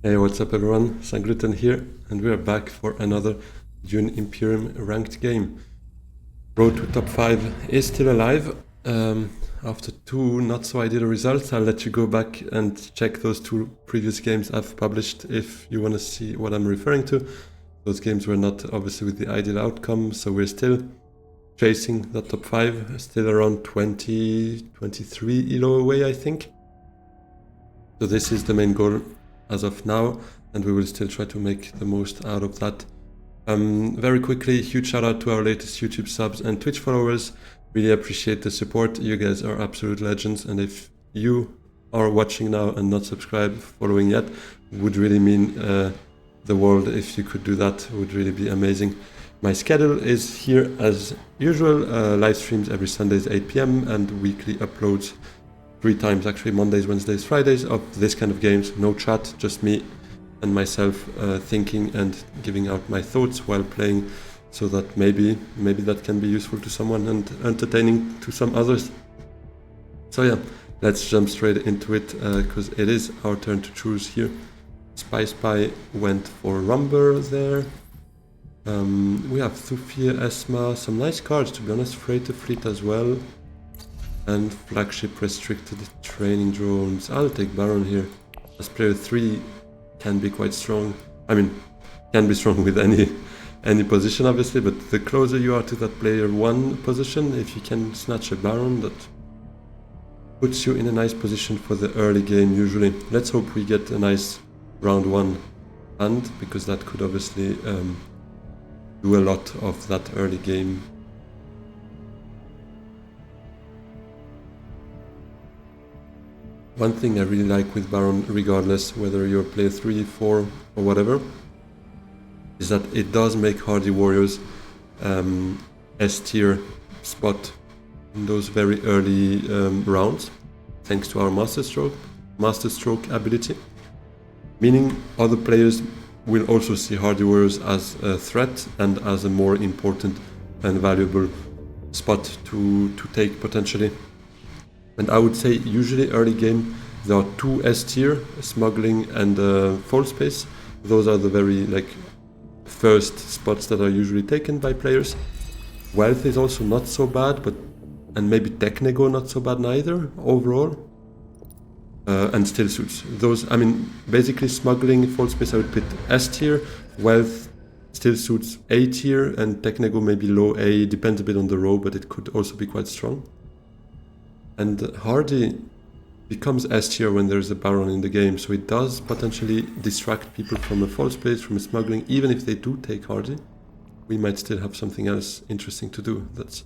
Hey, what's up everyone? Sangluten here, and we are back for another Dune Imperium ranked game. Road to top 5 is still alive. After two not so ideal results, I'll let you go back and check those two previous games I've published if you want to see what I'm referring to. Those games were not obviously with the ideal outcome, so we're still chasing the top 5, still around 23 elo away, I think. So this is the main goal as of now, and we will still try to make the most out of that. Very quickly, huge shout out to our latest YouTube subs and Twitch followers. Really appreciate the support. You guys are absolute legends, and if you are watching now and not subscribed, following yet, would really mean the world. If you could do that, would really be amazing. My schedule is here as usual, live streams every Sundays 8 PM and weekly uploads 3 times, actually Mondays, Wednesdays, Fridays, of this kind of games. No chat, just me and myself thinking and giving out my thoughts while playing, so that maybe that can be useful to someone and entertaining to some others. So yeah, let's jump straight into it, because it is our turn to choose here. Spy went for Rumber there. We have Thufir, Esma, some nice cards to be honest, Freighter Fleet as well. And flagship restricted training drones. I'll take Baron here, as player 3 can be quite strong. I mean, can be strong with any position obviously, but the closer you are to that player 1 position, if you can snatch a Baron, that puts you in a nice position for the early game usually. Let's hope we get a nice round 1 hand, because that could obviously do a lot of that early game. One thing I really like with Baron, regardless whether you're player 3, 4 or whatever, is that it does make Hardy Warriors S tier spot in those very early rounds, thanks to our Master Stroke ability. Meaning other players will also see Hardy Warriors as a threat and as a more important and valuable spot to take potentially. And I would say usually early game there are 2 S tier, smuggling and fall space. Those are the very first spots that are usually taken by players. Wealth is also not so bad, and maybe Technego not so bad neither overall. And still suits. Those, I mean, basically smuggling, fall space I would put S tier, wealth still suits A tier, and Technego maybe low A, depends a bit on the row, but it could also be quite strong. And Hardy becomes S tier when there's a Baron in the game, so it does potentially distract people from a false place, from a smuggling. Even if they do take Hardy, we might still have something else interesting to do. That's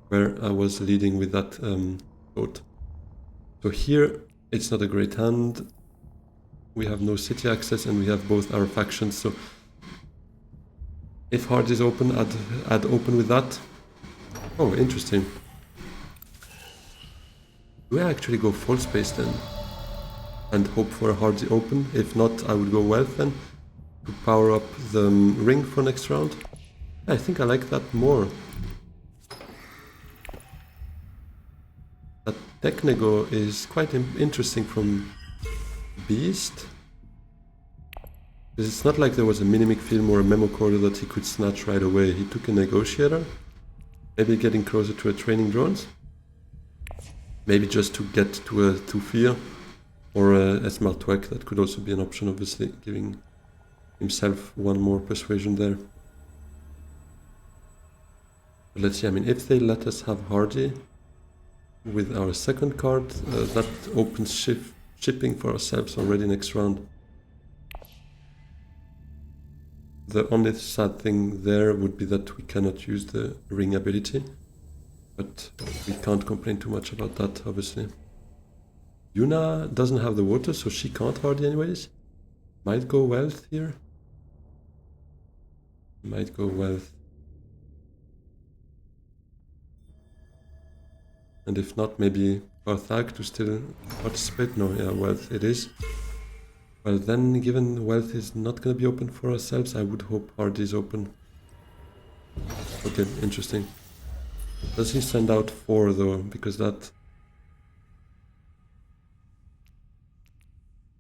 where I was leading with that thought. So here, it's not a great hand. We have no city access and we have both our factions, so if Hardy is open, I'd open with that. Oh, interesting. Do I actually go full space then and hope for a Hardy open? If not, I would go wealth then to power up the ring for next round. I think I like that more. That Technego is quite interesting from Beast, because it's not like there was a Minimic film or a Memo Corridor that he could snatch right away. He took a Negotiator, maybe getting closer to a Training Drones. Maybe just to get to a Thufir or a Smart Twek. That could also be an option, obviously, giving himself one more persuasion there. But let's see, I mean, if they let us have Hardy with our second card, that opens shipping for ourselves already next round. The only sad thing there would be that we cannot use the ring ability. But we can't complain too much about that, obviously. Yuna doesn't have the water, so she can't Hardy anyways. Might go wealth here. Might go wealth. And if not, maybe Barthag to still participate. No, yeah, wealth it is. Well then, given wealth is not going to be open for ourselves, I would hope Hardy is open. Okay, interesting. Does he send out 4 though? Because that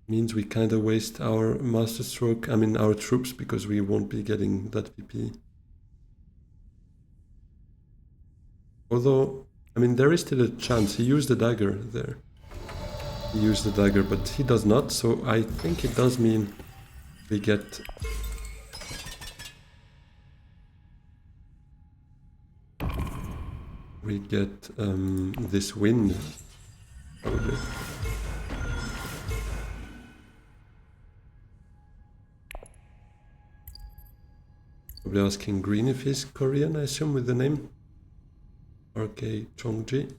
Means we kind of waste our master stroke, I mean our troops, because we won't be getting that VP. Although, I mean, there is still a chance. He used the dagger there. He used the dagger, but he does not, so I think it does mean we get... this win, probably. Probably asking Green if he's Korean, I assume, with the name. RK Chongji.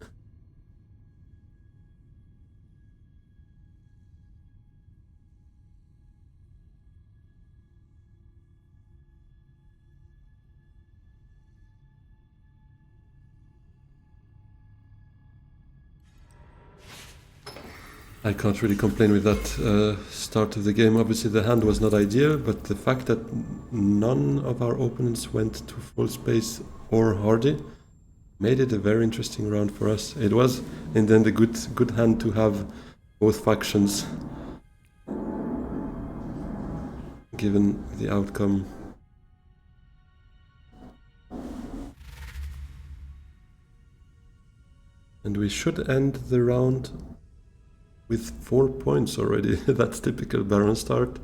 I can't really complain with that start of the game. Obviously the hand was not ideal, but the fact that none of our opponents went to full space or hardy made it a very interesting round for us. It was in the end a good hand to have both factions, given the outcome. And we should end the round with 4 points already. That's typical Baron start.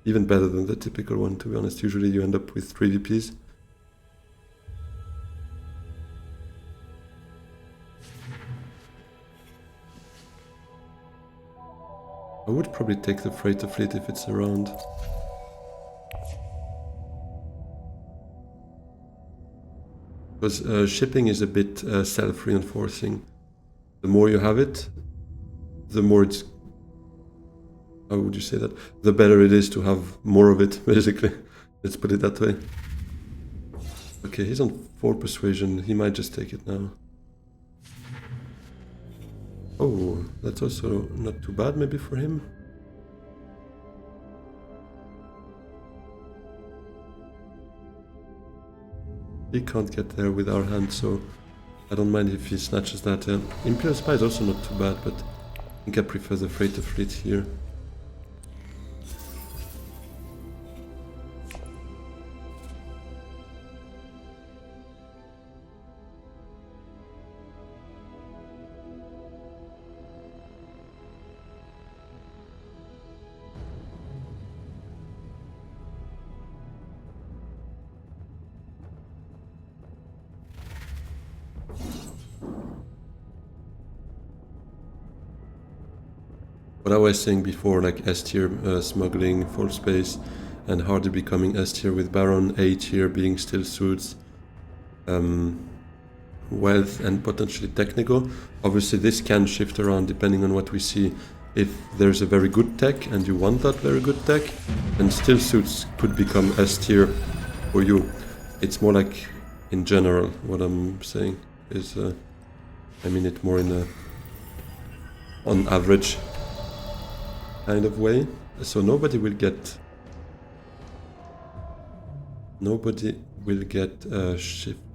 Even better than the typical one, to be honest. Usually you end up with 3 VPs. I would probably take the freighter fleet if it's around. Because shipping is a bit self-reinforcing. The more you have it, the more it's... How would you say that? The better it is to have more of it, basically. Let's put it that way. Okay, he's on 4 persuasion. He might just take it now. Oh, that's also not too bad maybe for him. He can't get there with our hand, so I don't mind if he snatches that. Imperial Spy is also not too bad, but I think I prefer the freighter fleet here. What I was saying before, like S tier smuggling, full space, and harder becoming S tier with Baron, A tier being still suits, wealth and potentially technical. Obviously this can shift around depending on what we see. If there's a very good tech and you want that very good tech, then still suits could become S tier for you. It's more like in general what I'm saying is, I mean it more in a on average kind of way. So nobody will get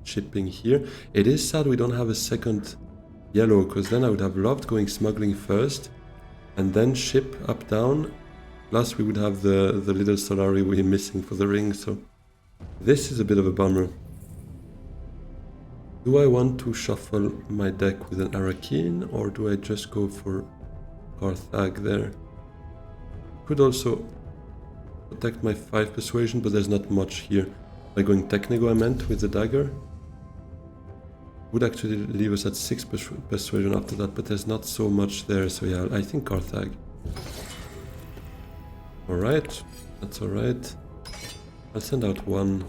shipping here. It is sad we don't have a second yellow, because then I would have loved going smuggling first and then ship up down, plus we would have the little Solari we're missing for the ring. So this is a bit of a bummer. Do I want to shuffle my deck with an Arakeen, or do I just go for Carthag there? Could also protect my 5 persuasion, but there's not much here. By going technical, I meant, with the dagger. Would actually leave us at 6 persuasion after that, but there's not so much there, so yeah, I think Carthag. Alright, that's alright. I'll send out 1.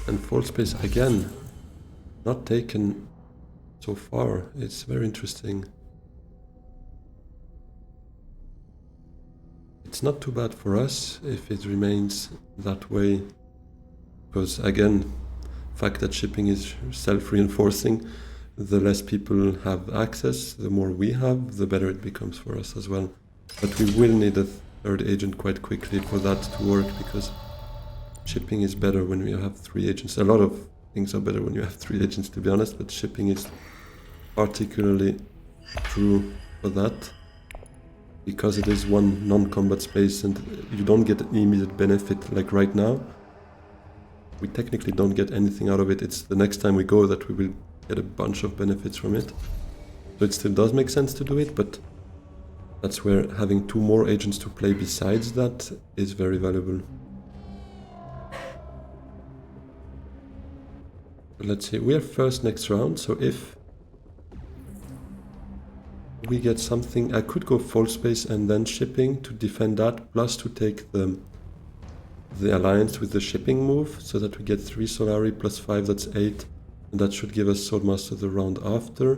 And full space again, not taken so far. It's very interesting. It's not too bad for us if it remains that way, because again, fact that shipping is self-reinforcing, the less people have access, the more we have, the better it becomes for us as well. But we will need a third agent quite quickly for that to work, because shipping is better when we have 3 agents. A lot of things are better when you have 3 agents, to be honest, but shipping is particularly true for that, because it is one non-combat space and you don't get an immediate benefit. Like right now, we technically don't get anything out of it. It's the next time we go that we will get a bunch of benefits from it. So it still does make sense to do it, but that's where having 2 more agents to play besides that is very valuable. But let's see, we are first next round, so if we get something, I could go full space and then shipping to defend that, plus to take the alliance with the shipping move, so that we get 3 Solari plus 5, that's 8, and that should give us Swordmaster the round after,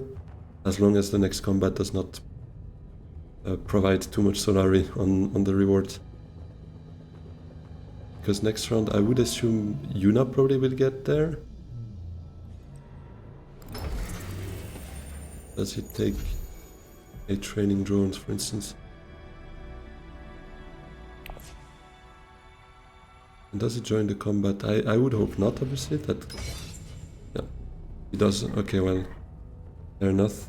as long as the next combat does not provide too much Solari on the reward. Because next round I would assume Yuna probably will get there. Does he take 8 training drones, for instance? And does he join the combat? I would hope not, obviously. That, yeah, he does. Okay, well, fair enough.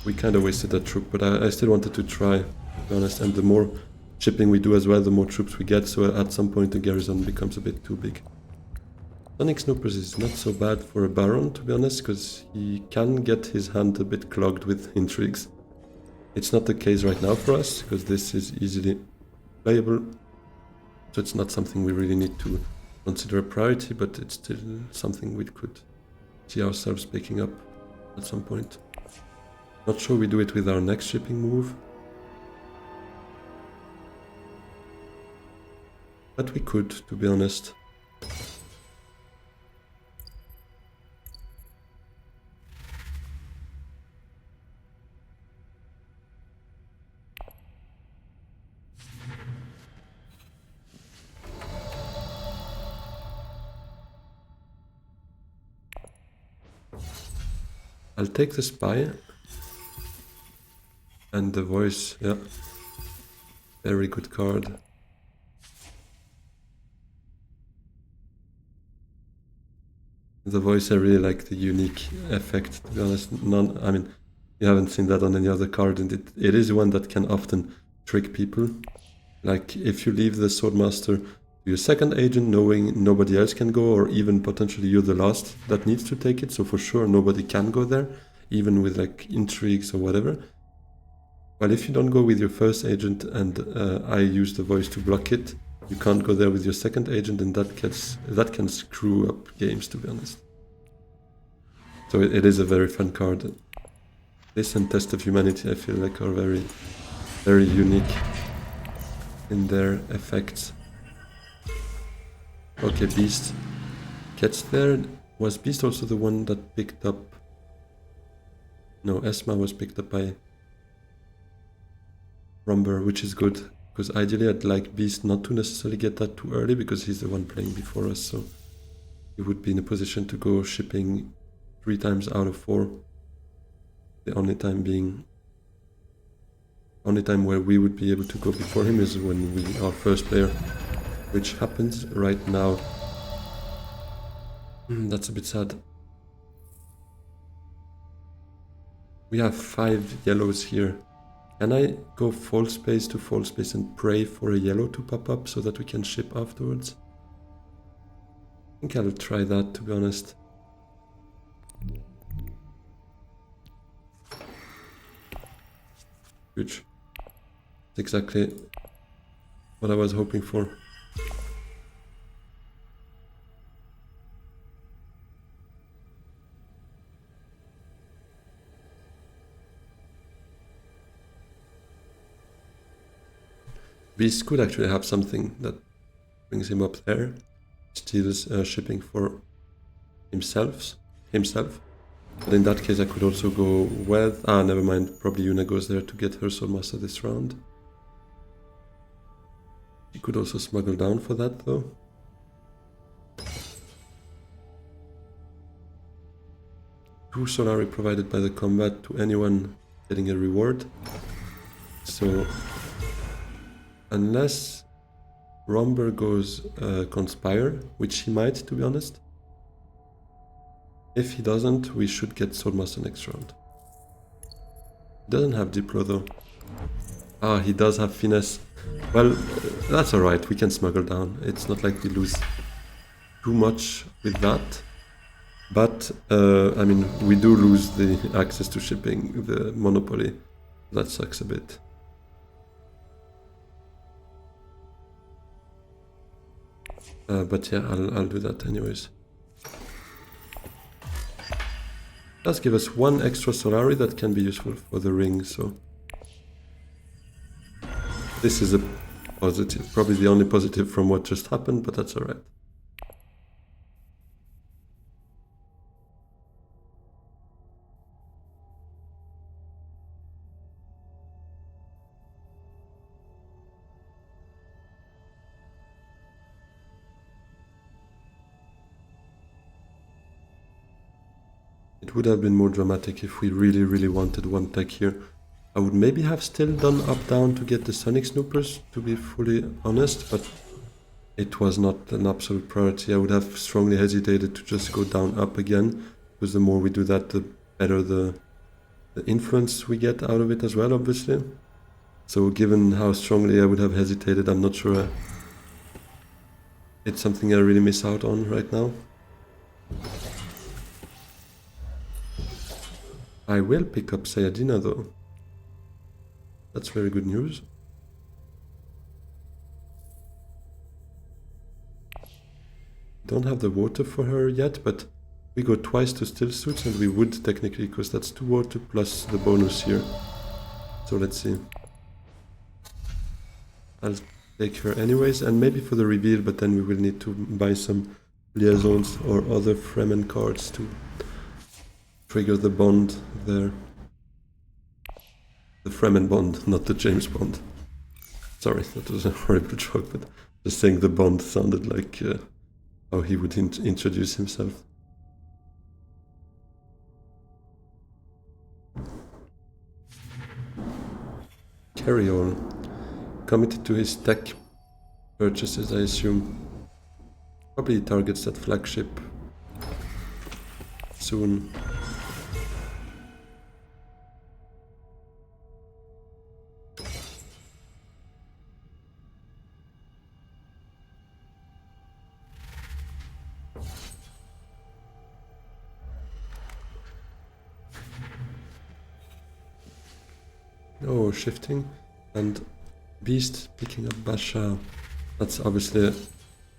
We kind of wasted that troop, but I still wanted to try, to be honest. And the more shipping we do as well, the more troops we get, so at some point the garrison becomes a bit too big. Sonic Snoopers is not so bad for a Baron, to be honest, because he can get his hand a bit clogged with intrigues. It's not the case right now for us, because this is easily playable, so it's not something we really need to consider a priority, but it's still something we could see ourselves picking up at some point. Not sure we do it with our next shipping move, but we could, to be honest. I'll take the spy and the voice, yeah, very good card. The voice, I really like the unique effect, to be honest. I mean, you haven't seen that on any other card, and it is one that can often trick people. Like, if you leave the Swordmaster to your second agent, knowing nobody else can go, or even potentially you're the last that needs to take it, so for sure nobody can go there, even with like intrigues or whatever. Well, if you don't go with your first agent and I use the voice to block it, you can't go there with your second agent, and that can screw up games, to be honest. So it is a very fun card. This and Test of Humanity, I feel like, are very, very unique in their effects. Okay, Beast gets there. Was Beast also the one that picked up... No, Esma was picked up by Rumber, which is good, because ideally I'd like Beast not to necessarily get that too early, because he's the one playing before us, so he would be in a position to go shipping 3 times out of 4. The only time where we would be able to go before him is when we are first player, which happens right now. That's a bit sad. We have 5 yellows here. Can I go full space to full space and pray for a yellow to pop up so that we can ship afterwards? I think I'll try that, to be honest. Huge. That's exactly what I was hoping for. Beast could actually have something that brings him up there. Steals shipping for himself. But in that case I could also go with... never mind, probably Yuna goes there to get her Soulmaster this round. She could also smuggle down for that though. Two Solari provided by the combat to anyone getting a reward. So unless Romber goes Conspire, which he might, to be honest. If he doesn't, we should get Swordmaster next round. He doesn't have Diplo though. He does have Finesse. Well, that's alright, we can smuggle down. It's not like we lose too much with that. But, I mean, we do lose the access to shipping, the monopoly. That sucks a bit. But yeah, I'll do that anyways. Does give us one extra Solari that can be useful for the ring, so... This is a positive, probably the only positive from what just happened, but that's alright. It would have been more dramatic if we really wanted one tech here. I would maybe have still done up-down to get the Sonic Snoopers, to be fully honest, but it was not an absolute priority. I would have strongly hesitated to just go down-up again, because the more we do that, the better the influence we get out of it as well, obviously. So given how strongly I would have hesitated, I'm not sure it's something I really miss out on right now. I will pick up Sayadina though. That's very good news. Don't have the water for her yet, but we go twice to Still Suits and we would technically, because that's 2 water plus the bonus here. So let's see. I'll take her anyways, and maybe for the reveal, but then we will need to buy some liaisons or other Fremen cards to trigger the bond there. The Fremen bond, not the James Bond. Sorry, that was a horrible joke, but just saying the bond sounded like how he would introduce himself. Carry on. Committed to his tech purchases, I assume. Probably targets that flagship soon. Oh, shifting, and Beast picking up Basha. That's obviously a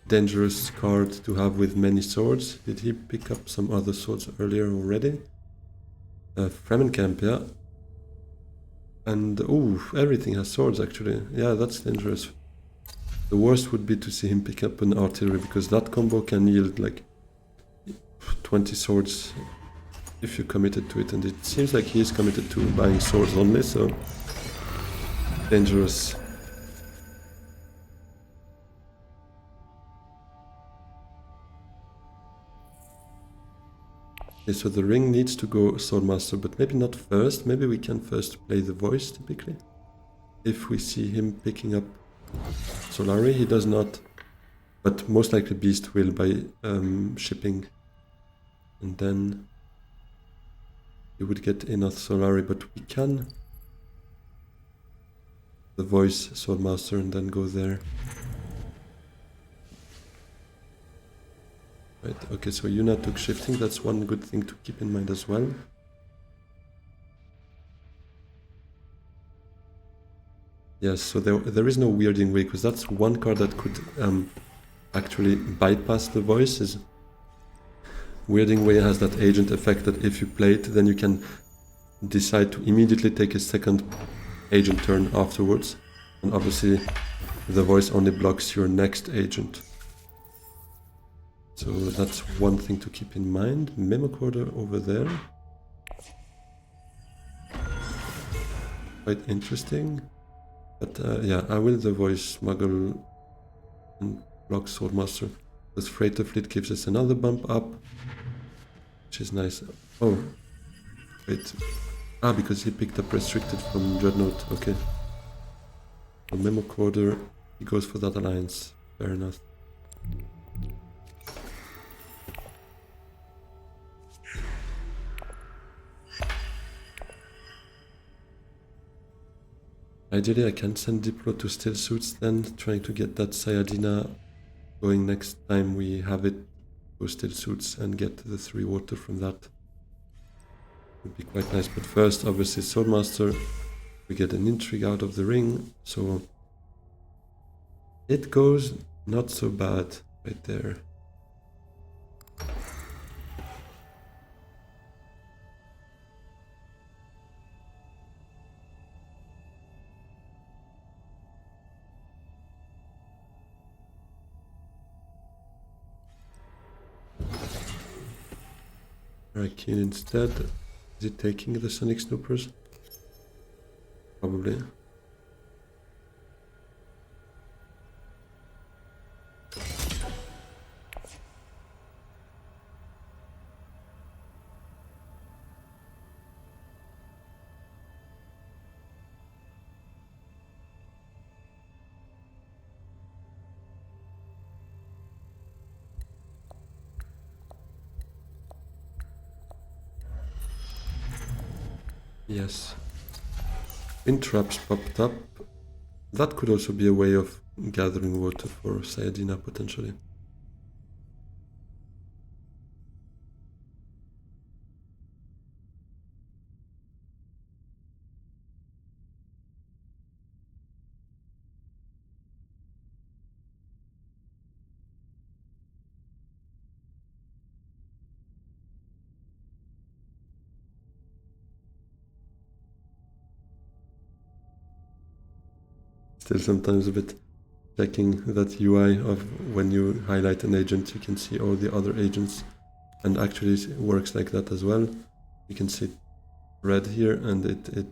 dangerous card to have with many swords. Did he pick up some other swords earlier already? Fremen camp, yeah. And, ooh, everything has swords actually. Yeah, that's dangerous. The worst would be to see him pick up an artillery, because that combo can yield like 20 swords if you're committed to it, and it seems like he is committed to buying swords only, so dangerous. Okay, so the ring needs to go Swordmaster, but maybe not first. Maybe we can first play the voice, typically. If we see him picking up Solari, he does not, but most likely Beast will by shipping, and then he would get enough Solari, but we can the voice Swordmaster and then go there. Right, okay, so Yuna took shifting, that's one good thing to keep in mind as well. Yes, so there is no weirding way, because that's one card that could actually bypass the voices. Weirding Way has that agent effect that if you play it, then you can decide to immediately take a second agent turn afterwards. And obviously the voice only blocks your next agent. So that's one thing to keep in mind. Memo quarter over there. Quite interesting. But yeah, I will the voice smuggle and block Swordmaster. This freighter fleet gives us another bump up, which is nice. Oh, wait. Ah, because he picked up restricted from Dreadnought. Okay. So Memo quarter, he goes for that alliance. Fair enough. Ideally, I can send Diplo to Still Suits then, trying to get that Sayadina going next time we have it. Go Still Suits and get the 3 water from that. Would be quite nice, but first, obviously, Swordmaster. We get an intrigue out of the ring, so it goes not so bad right there. Keen instead. Is it taking the Sonic Snoopers? Probably. Yes. Wind traps popped up. That could also be a way of gathering water for Sayadina potentially. Still sometimes a bit checking that UI of when you highlight an agent, you can see all the other agents, and actually it works like that as well. You can see red here, and it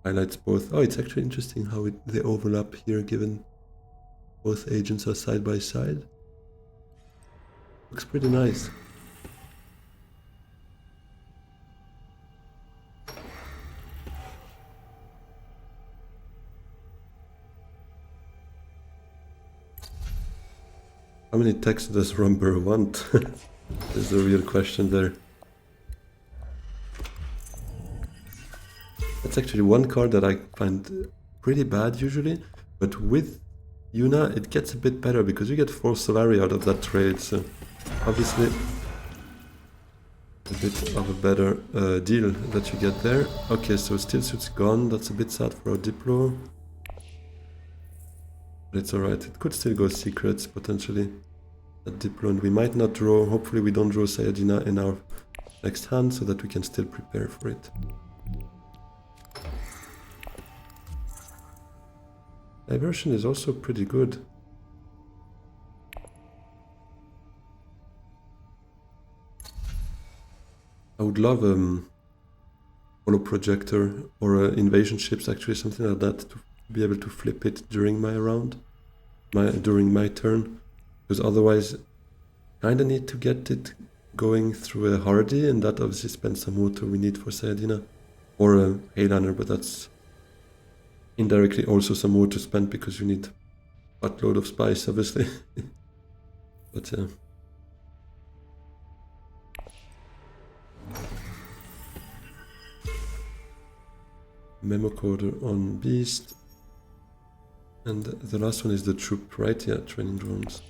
highlights both. Oh, it's actually interesting how they overlap here, given both agents are side by side. Looks pretty nice. How many texts does Rumber want? Is the real question there. That's actually one card that I find pretty bad usually, but with Yuna it gets a bit better because you get 4 Solari out of that trade, so obviously a bit of a better deal that you get there. Okay, so Still Suit's gone, that's a bit sad for our Diplo. But it's alright, it could still go secrets potentially at Diplo, and we might not draw, hopefully we don't draw Sayadina in our next hand so that we can still prepare for it. Diversion is also pretty good. I would love holo projector or invasion ships, actually something like that, to be able to flip it during my round, during my turn, because otherwise kind of need to get it going through a Hardy, and that obviously spends some water we need for Sayadina, or a Hayliner, but that's indirectly also some water spent because you need a buttload of spice, obviously. But yeah. Memo coder on Beast. And the last one is the troop, right? Yeah, training drones.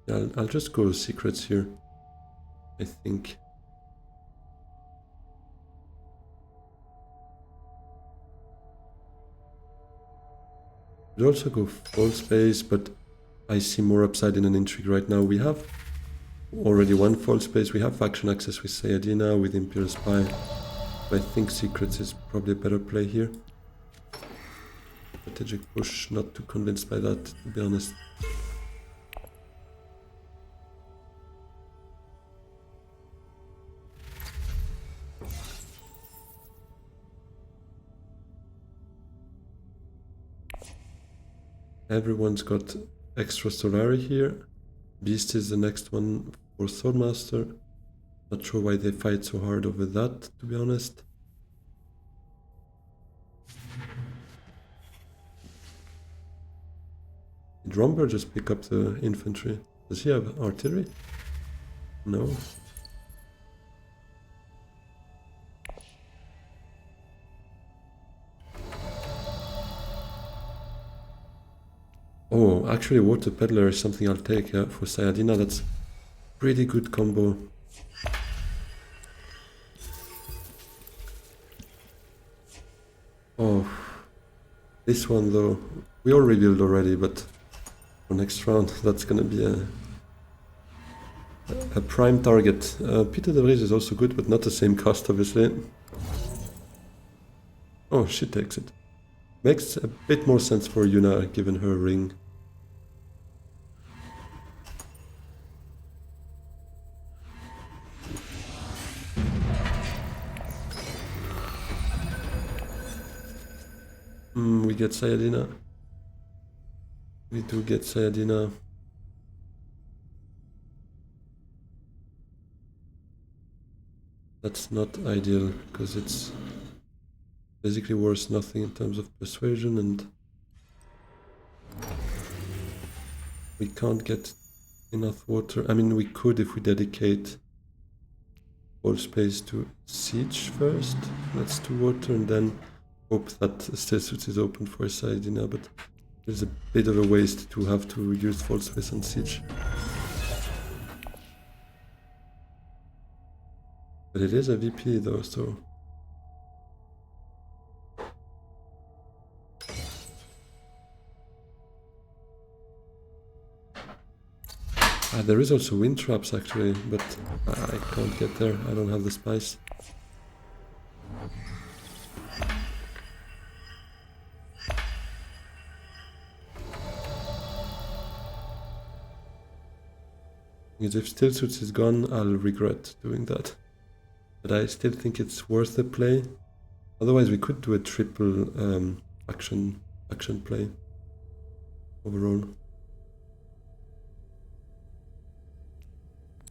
Yeah, I'll just go secrets here, I think. Could also go full space, but I see more upside in an intrigue right now. We have already one full space. We have faction access with Sayadina, with Imperial Spy. I think secrets is probably a better play here. Strategic push, not too convinced by that, to be honest. Everyone's got extra Solari here. Beast is the next one for Swordmaster. Not sure why they fight so hard over that, to be honest. Did Romber just pick up the infantry? Does he have artillery? No. Oh, actually Water Peddler is something I'll take, yeah, for Sayadina. That's pretty good combo. Oh, this one though, we all revealed already, but for next round that's gonna be a prime target. Peter de Vries is also good, but not the same cost, obviously. Oh, she takes it. Makes a bit more sense for Yuna, given her ring. We get Sayadina. We do get Sayadina. That's not ideal, because it's basically worth nothing in terms of persuasion, and we can't get enough water. I mean, we could if we dedicate all space to siege first. Let's do water and then hope that Still Suits is open for Sayadina, but there's a bit of a waste to have to use False Face and siege. But it is a VP though, so... there is also wind traps actually, but I can't get there. I don't have the spice. If Still Suits is gone, I'll regret doing that. But I still think it's worth the play. Otherwise we could do a triple action play overall.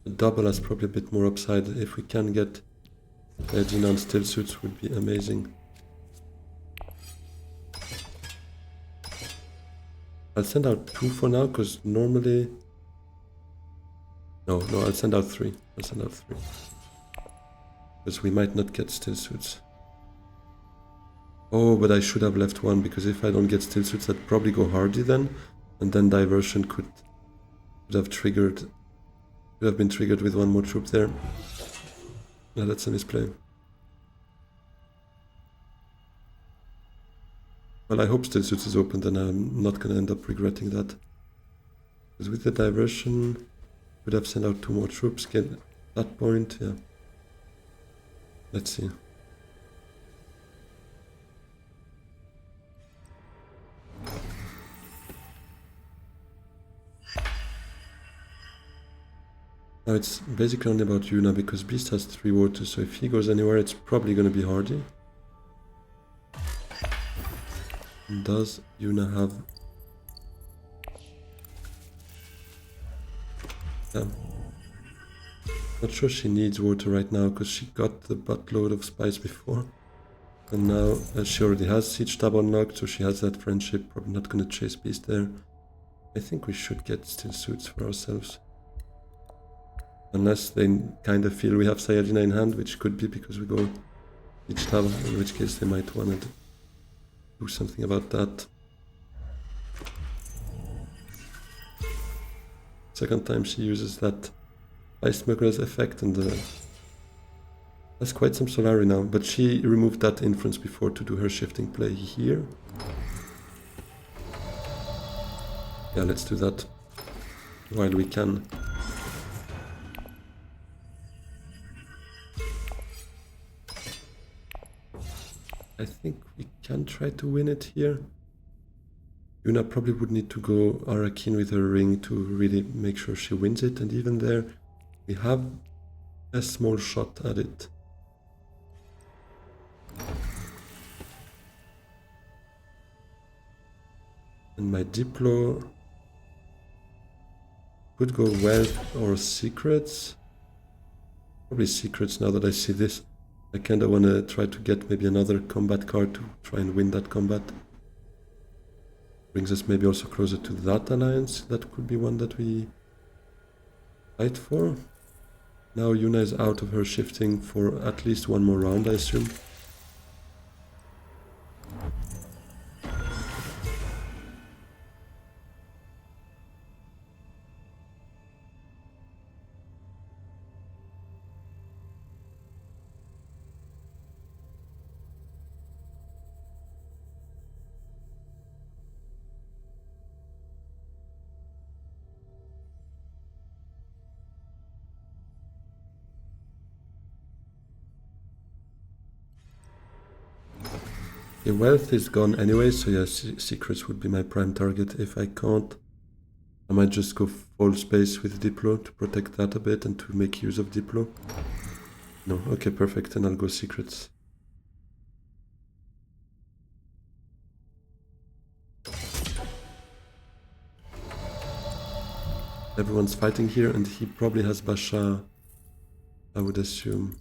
A double has probably a bit more upside. If we can get Gina and Still Suits would be amazing. I'll send out 2 for now, because normally... No, I'll send out 3. Because we might not get Still Suits. Oh, but I should have left 1, because if I don't get Still Suits, I'd probably go Hardy then. And then Diversion could have triggered... Could have been triggered with 1 more troop there. Yeah, that's a misplay. Well, I hope Still Suits is open, then I'm not gonna end up regretting that. Because with the Diversion, would have sent out 2 more troops, get that point, yeah. Let's see. Now it's basically only about Yuna, because Beast has 3 waters, so if he goes anywhere it's probably gonna be Hardy. Does Yuna have... Yeah. Not sure she needs water right now, because she got the buttload of spice before. And now she already has Siege Tab unlocked, so she has that friendship, probably not gonna chase Beast there. I think we should get Still Suits for ourselves. Unless they kind of feel we have Sayadina in hand, which could be because we go Siege Tab, in which case they might want to do something about that. Second time she uses that Ice Smuggler's effect, and that's quite some Solari now, but she removed that influence before to do her shifting play here. Yeah, let's do that while we can. I think we can try to win it here. Yuna probably would need to go Arakin with her ring to really make sure she wins it, and even there we have a small shot at it. And my Diplo could go wealth or secrets. Probably secrets now that I see this. I kinda wanna try to get maybe another combat card to try and win that combat. Brings us maybe also closer to that alliance. That could be one that we fight for. Now Yuna is out of her shifting for at least one more round, I assume. The wealth is gone anyway, so yeah, secrets would be my prime target. If I can't, I might just go full space with Diplo to protect that a bit and to make use of Diplo. No, okay, perfect, and I'll go secrets. Everyone's fighting here, and he probably has Basha, I would assume.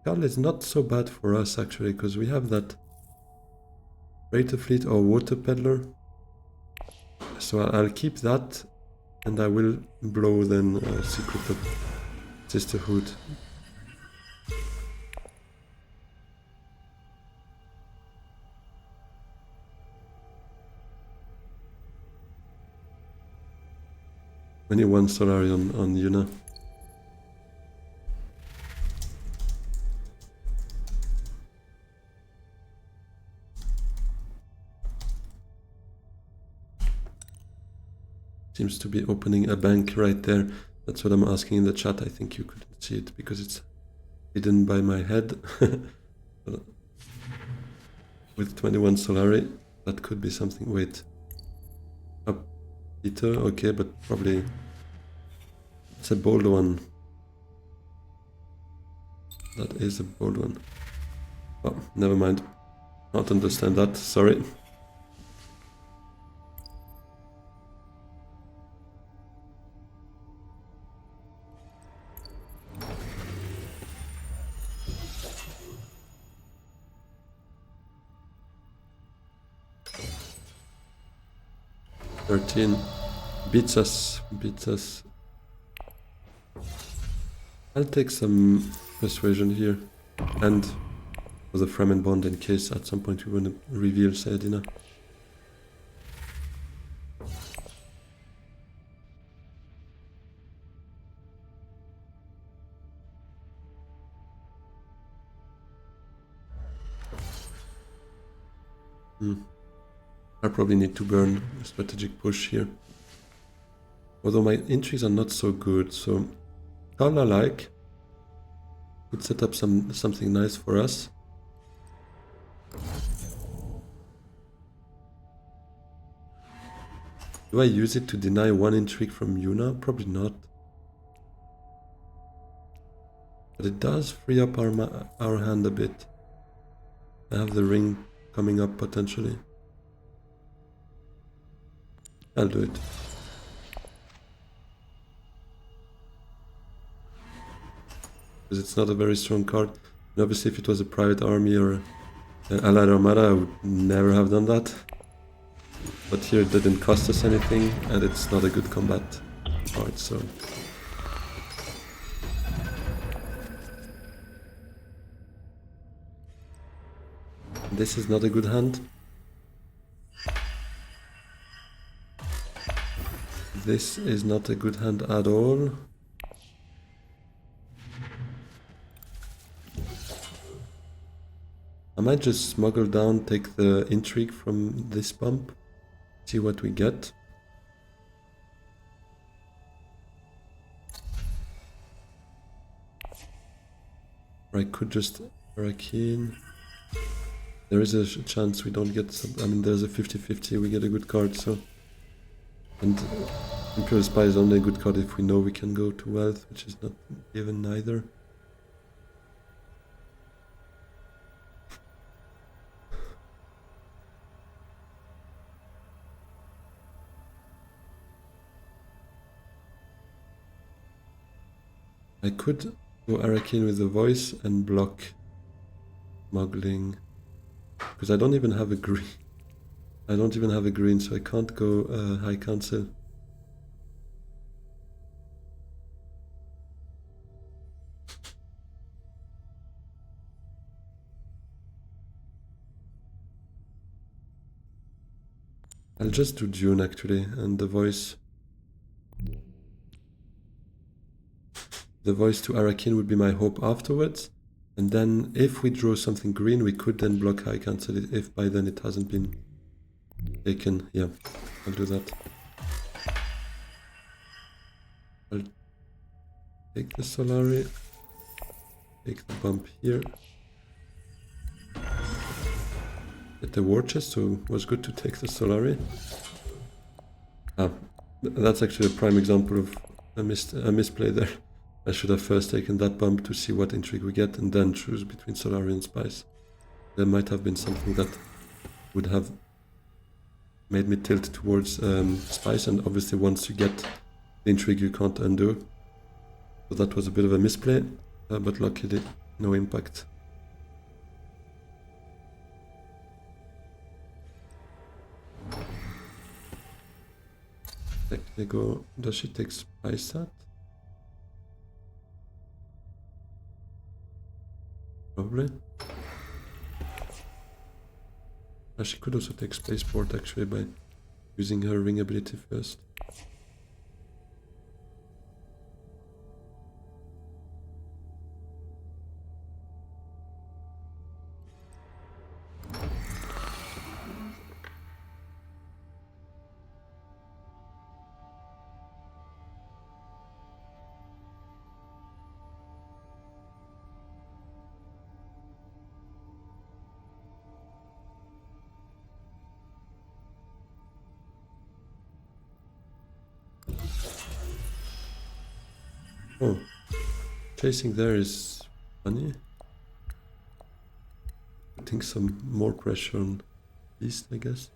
Karl is not so bad for us actually, because we have that Freighter Fleet or Water Peddler. So I'll keep that, and I will blow then Secret of Sisterhood. Only one Solari on Yuna. Seems to be opening a bank right there. That's what I'm asking in the chat. I think you couldn't see it because it's hidden by my head. With 21 Solari, that could be something. Wait. Up Peter, okay, but probably it's a bold one. That is a bold one. Oh, never mind. Not understand that, sorry. Beats us. I'll take some persuasion here, and for the Fremen bond in case at some point we want to reveal Sayadina. I probably need to burn a strategic push here. Although my intrigues are not so good, so Karla like could set up something nice for us. Do I use it to deny one intrigue from Yuna? Probably not. But it does free up our hand a bit. I have the ring coming up potentially. I'll do it. Because it's not a very strong card. And obviously if it was a private army or an allied armada, I would never have done that. But here it didn't cost us anything, and it's not a good combat card, so... This is not a good hand. This is not a good hand at all. I might just smuggle down, take the intrigue from this bump, see what we get. Or I could just Hurricane. There is a chance we don't get some. I mean, there's a 50-50, we get a good card, so. And Imperial Spy is only a good card if we know we can go to Wealth, which is not given neither. I could go Hurricane with the voice and block Smuggling. Because I don't even have a green. I don't even have a green, so I can't go High Council. I'll just do Dune actually, and the voice. The voice to Hurricane would be my hope afterwards. And then if we draw something green, we could then block High Council if by then it hasn't been taken. Yeah, I'll do that. I'll take the Solari, take the bump here. Get the war chest, so it was good to take the Solari. That's actually a prime example of a misplay there. I should have first taken that bump to see what intrigue we get and then choose between Solari and Spice. There might have been something that would have made me tilt towards Spice, and obviously once you get the intrigue you can't undo. So that was a bit of a misplay, but luckily no impact. Technically go, does she take Spice at? Probably. She could also take Spaceport actually by using her ring ability first. Oh, chasing there is funny. Putting some more pressure on East, I guess.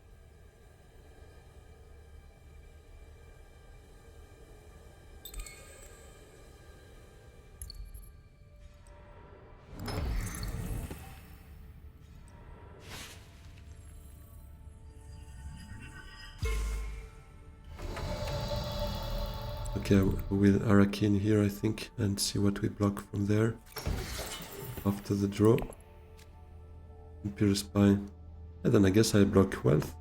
Okay, we'll Hurricane here, I think, and see what we block from there. After the draw. Imperial Spy. And then I guess I block Wealth.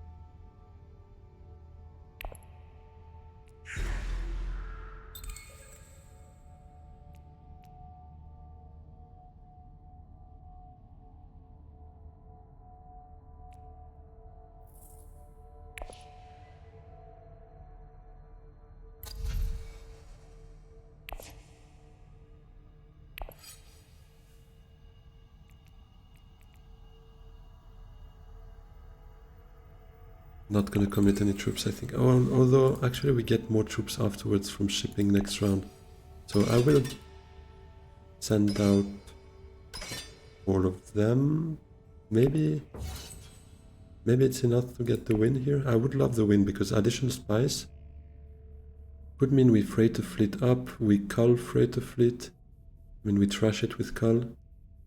Not gonna commit any troops, I think. Oh, although actually we get more troops afterwards from shipping next round. So I will send out all of them. Maybe it's enough to get the win here. I would love the win because additional spies could mean we freighter fleet up, we cull freighter fleet. I mean we trash it with cull,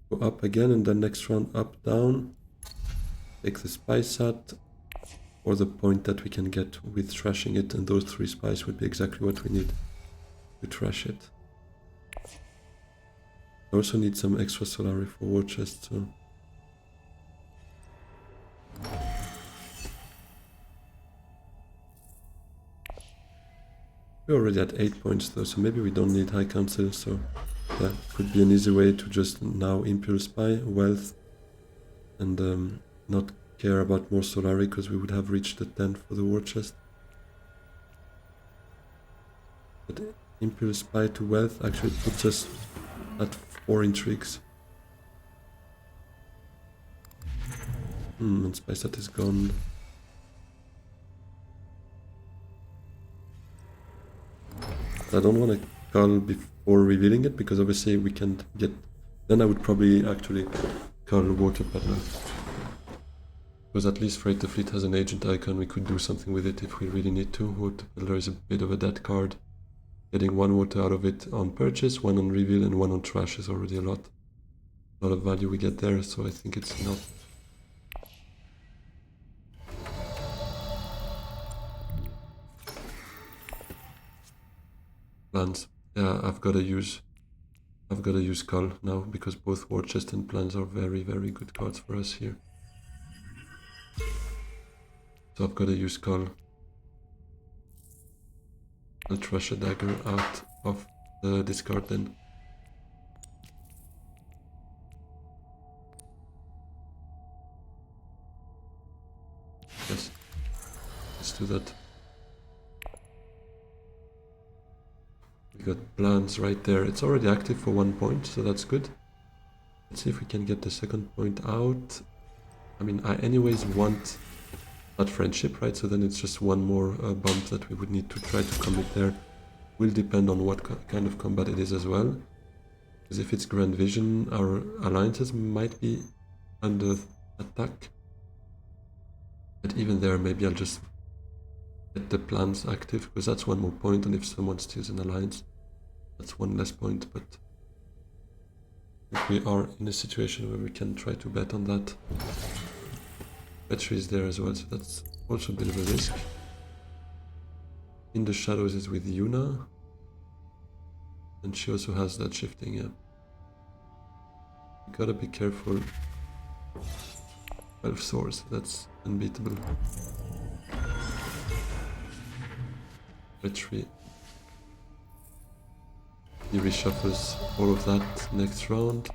go up again, and then next round up, down, take the spy sat, or the point that we can get with trashing it, and those 3 spies would be exactly what we need to trash it. I also need some extra Solari for war chest, so... We're already at 8 points though, so maybe we don't need High Council, so... Yeah, could be an easy way to just now Imperial Spy, Wealth, and not care about more Solari, because we would have reached the 10 for the war chest. But Imperial Spy to Wealth actually puts us at 4 intrigues. And Spice that is gone. I don't want to call before revealing it, because obviously we can't get... Then I would probably actually call Water Peddler. Because at least Freight the Fleet has an agent icon, we could do something with it if we really need to. Water Peddler is a bit of a dead card. Getting one water out of it on purchase, one on reveal, and one on trash is already a lot. A lot of value we get there, so I think it's enough. Plans. Yeah, I've gotta use Cull now, because both War Chest and Plans are very, very good cards for us here. So I've gotta use Cull. I'll trash a dagger out of the discard then. Yes, let's do that. We got Plans right there. It's already active for 1 point, so that's good. Let's see if we can get the second point out. I mean, I anyways want that friendship, right? So then it's just one more bump that we would need to try to commit there. Will depend on what kind of combat it is as well. Because if it's Grand Vision, our alliances might be under attack. But even there, maybe I'll just get the Plans active, because that's one more point, and if someone steals an alliance, that's one less point. But if we are in a situation where we can try to bet on that. Battery is there as well, so that's also a bit of a risk. In the Shadows is with Yuna, and she also has that shifting, yeah. You gotta be careful. 12 swords, that's unbeatable. Battery. He reshuffles all of that next round.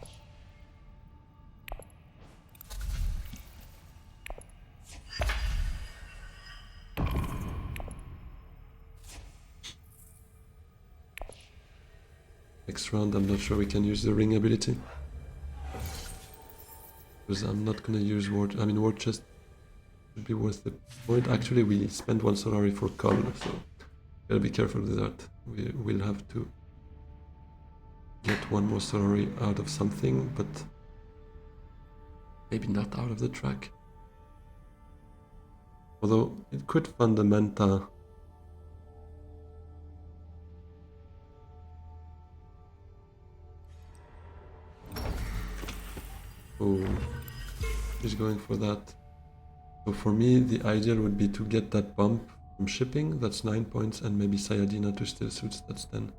Next round, I'm not sure we can use the ring ability. Because I'm not gonna use War Chest would be worth the point. Actually, we spent 1 Solari for Cull, so gotta be careful with that. We will have to get 1 more Solari out of something, but maybe not out of the track. Although it could Fundamenta. Oh, he's going for that. So for me, the ideal would be to get that bump from shipping, that's 9 points, and maybe Sayadina to steal suits, that's 10.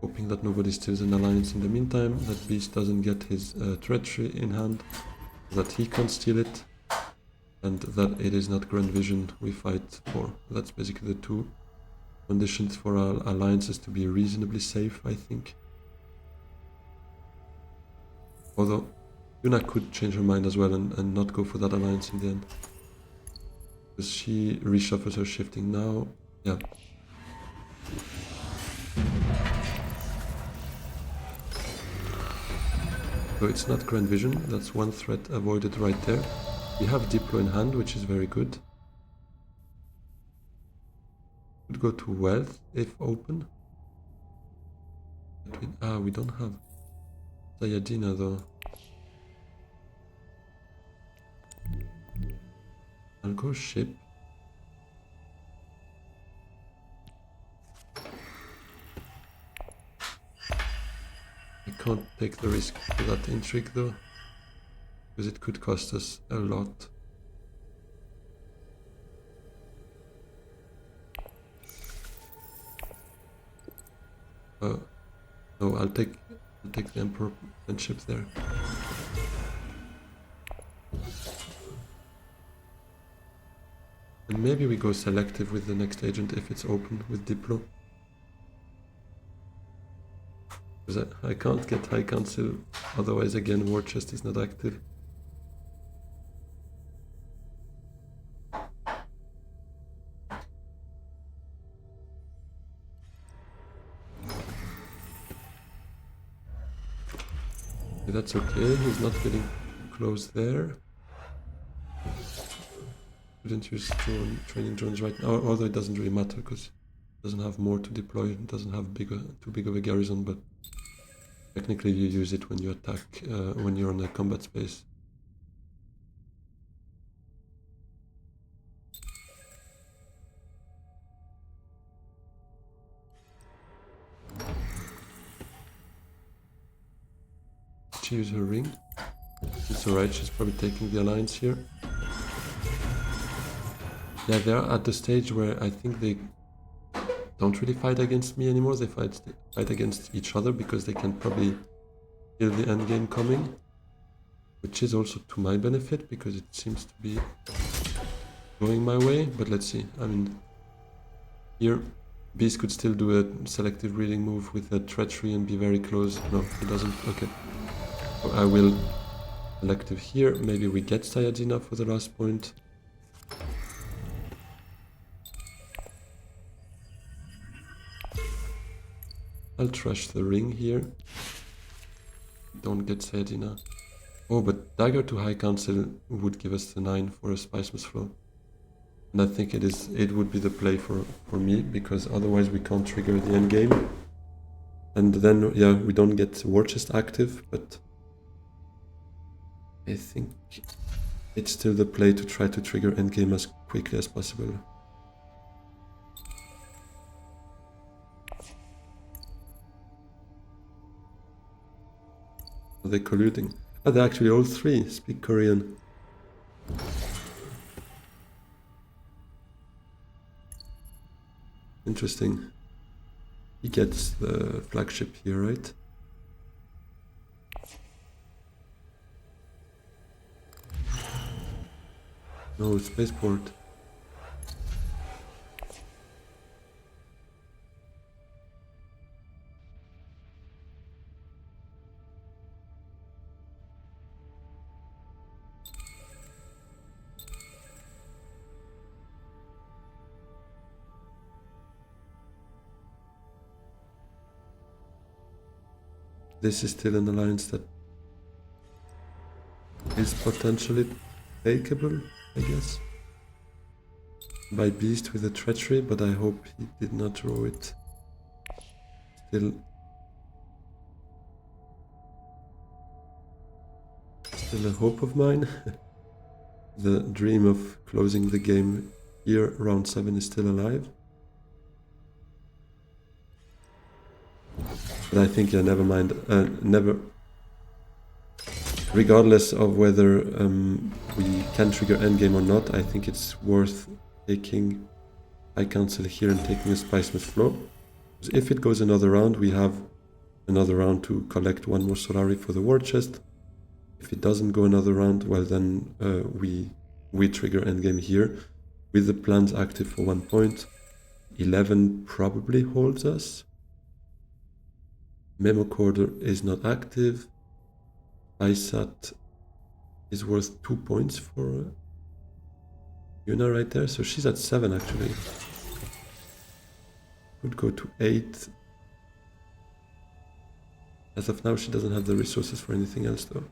Hoping that nobody steals an alliance in the meantime, that Beast doesn't get his treachery in hand, that he can't steal it, and that it is not Grand Vision we fight for. That's basically the two conditions for our alliances to be reasonably safe, I think. Although Yuna could change her mind as well and not go for that alliance in the end. Because she reshuffles her shifting now. Yeah. So it's not Grand Vision, that's one threat avoided right there. We have Diplo in hand, which is very good. Could go to Wealth if open. We don't have Sayadina though. I'll go ship. I can't take the risk for that intrigue though, because it could cost us a lot. No, I'll take the Emperor and ship there. And maybe we go selective with the next agent if it's open with Diplo. Because I can't get High Council, otherwise again War Chest is not active. That's okay, he's not getting close there. Couldn't use training drones right now, although it doesn't really matter because it doesn't have more to deploy. It doesn't have too big of a garrison, but technically you use it when you attack, when you're on a combat space. She use her ring. It's alright, she's probably taking the alliance here. Yeah, they're at the stage where I think they don't really fight against me anymore. They fight against each other because they can probably feel the endgame coming. Which is also to my benefit because it seems to be going my way. But let's see. I mean, here Beast could still do a selective reading move with a treachery and be very close. No, he doesn't. Okay. So I will selective here. Maybe we get Sayajina for the last point. I'll trash the ring here. Don't get Sayajina. Oh, but Dagger to High Council would give us the 9 for a Spicemas flow. And I think it would be the play for me, because otherwise we can't trigger the endgame. And then, yeah, we don't get War Chest active, but I think it's still the play to try to trigger endgame as quickly as possible. Are they colluding? Oh, they're actually all three speak Korean. Interesting. He gets the flagship here, right? No, spaceport. This is still an alliance that is potentially takeable, I guess, by Beast with a treachery, but I hope he did not draw it. Still a hope of mine. The dream of closing the game here, round 7, is still alive. But I think, yeah, never mind. Regardless of whether we can trigger endgame or not, I think it's worth taking High Council here and taking a Spicemas flow. Because if it goes another round, we have another round to collect one more Solari for the war chest. If it doesn't go another round, well then we trigger endgame here with the plans active for 1 point. 11 probably holds us. Memo Corder is not active. ISAT is worth 2 points for Yuna right there, so she's at 7 actually. Could go to 8. As of now, she doesn't have the resources for anything else though.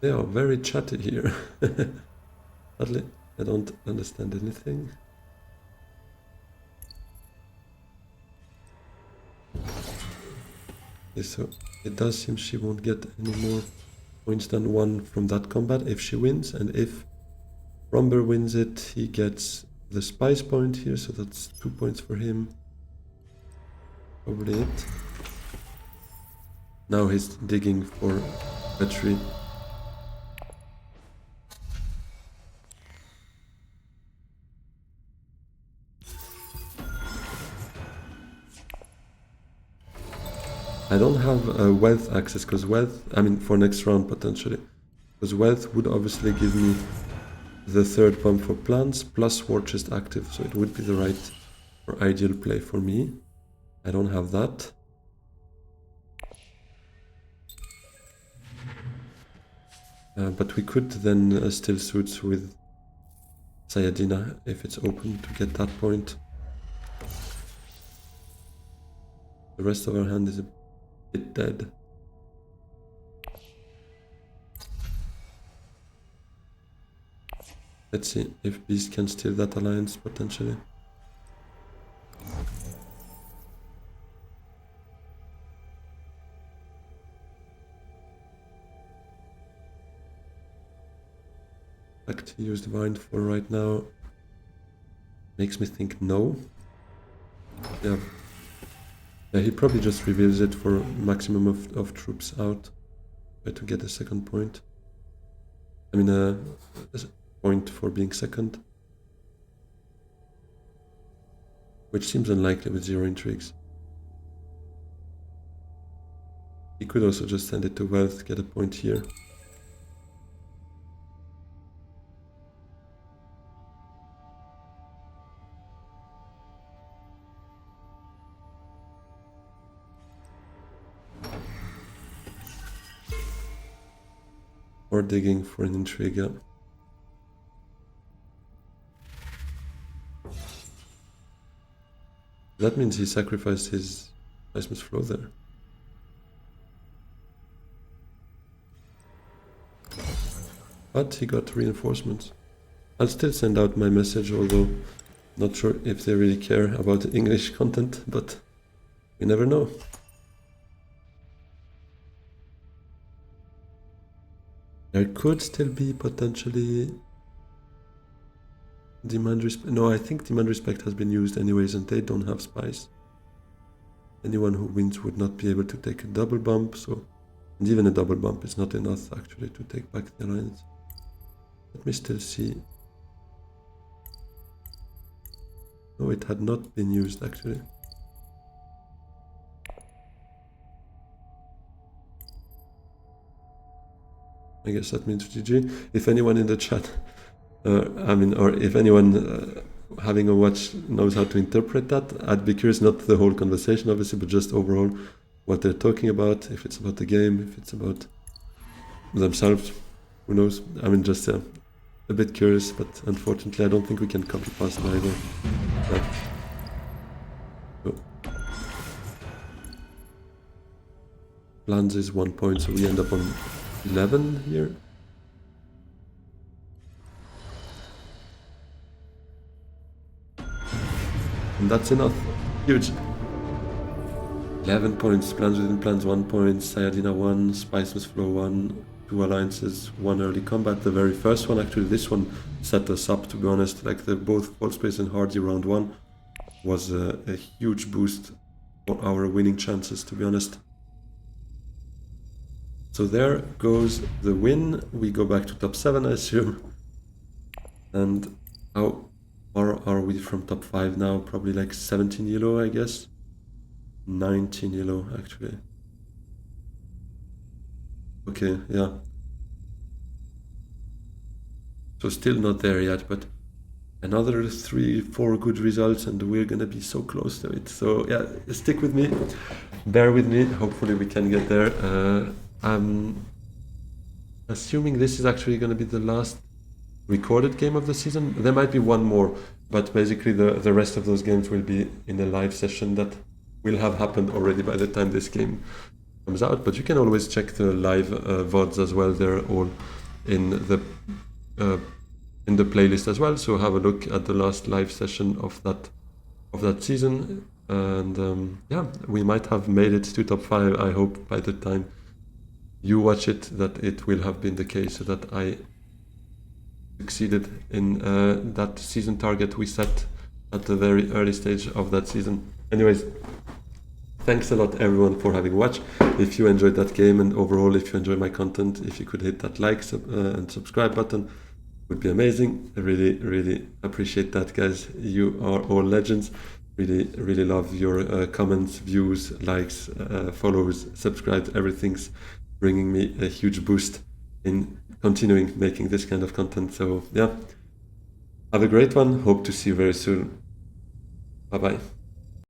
They are very chatty here. Sadly, I don't understand anything. Okay, so it does seem she won't get any more points than 1 from that combat if she wins, and if Rumber wins it, he gets the spice point here, so that's 2 points for him. Probably it. Now he's digging for battery. I don't have a wealth access, because wealth, I mean for next round potentially, because wealth would obviously give me the 3rd pump for plants plus war chest active, so it would be the right or ideal play for me. I don't have that. But we could then still suit with Sayadina if it's open to get that point. The rest of our hand is a bit dead. Let's see if Beast can steal that alliance potentially. In fact, he used Wind for right now. Makes me think no. Yeah. Yeah, he probably just reveals it for maximum of troops out. Try to get a second point. I mean, a point for being second. Which seems unlikely with 0 intrigues. He could also just send it to wealth, get a point here. Or digging for an intrigue, yeah. That means he sacrificed his seismic flow there. But he got reinforcements. I'll still send out my message, although not sure if they really care about the English content, but we never know. There could still be potentially demand respect. No, I think demand respect has been used anyways, and they don't have spies. Anyone who wins would not be able to take a double bump, so and even a double bump is not enough actually to take back the alliance. Let me still see. No, it had not been used actually. I guess that means GG. If anyone in the chat, or if anyone having a watch knows how to interpret that, I'd be curious, not the whole conversation obviously, but just overall what they're talking about, if it's about the game, if it's about themselves, who knows. I mean, just a bit curious, but unfortunately I don't think we can copy past it either. Yeah. So. Plans is 1 point, so we end up on 11 here. And that's enough. Huge. 11 points, plans within plans 1 point, Sayadina 1, Spiceless Flow 1, 2 alliances, 1 early combat. The very first one, actually this one set us up, to be honest. Like both Cold Space and Hardy round 1 was a huge boost for our winning chances, to be honest. So there goes the win. We go back to top 7, I assume. And how far are we from top 5 now? Probably like 17 yellow, I guess. 19 yellow, actually. Okay, yeah. So still not there yet, but another 3-4 good results and we're gonna be so close to it. So yeah, stick with me, bear with me. Hopefully we can get there. I'm assuming this is actually going to be the last recorded game of the season. There might be one more, but basically the rest of those games will be in a live session that will have happened already by the time this game comes out. But you can always check the live VODs as well. They're all in the playlist as well. So have a look at the last live session of that season. And yeah, we might have made it to top 5. I hope by the time you watch it that it will have been the case, so that I succeeded in that season target we set at the very early stage of that season. Anyways, thanks a lot everyone for having watched. If you enjoyed that game and overall if you enjoy my content, if you could hit that like and subscribe button, would be amazing. I really appreciate that, guys. You are all legends. Really love your comments, views, likes, follows, subscribes. Everything's bringing me a huge boost in continuing making this kind of content. So yeah, have a great one. Hope to see you very soon. Bye bye.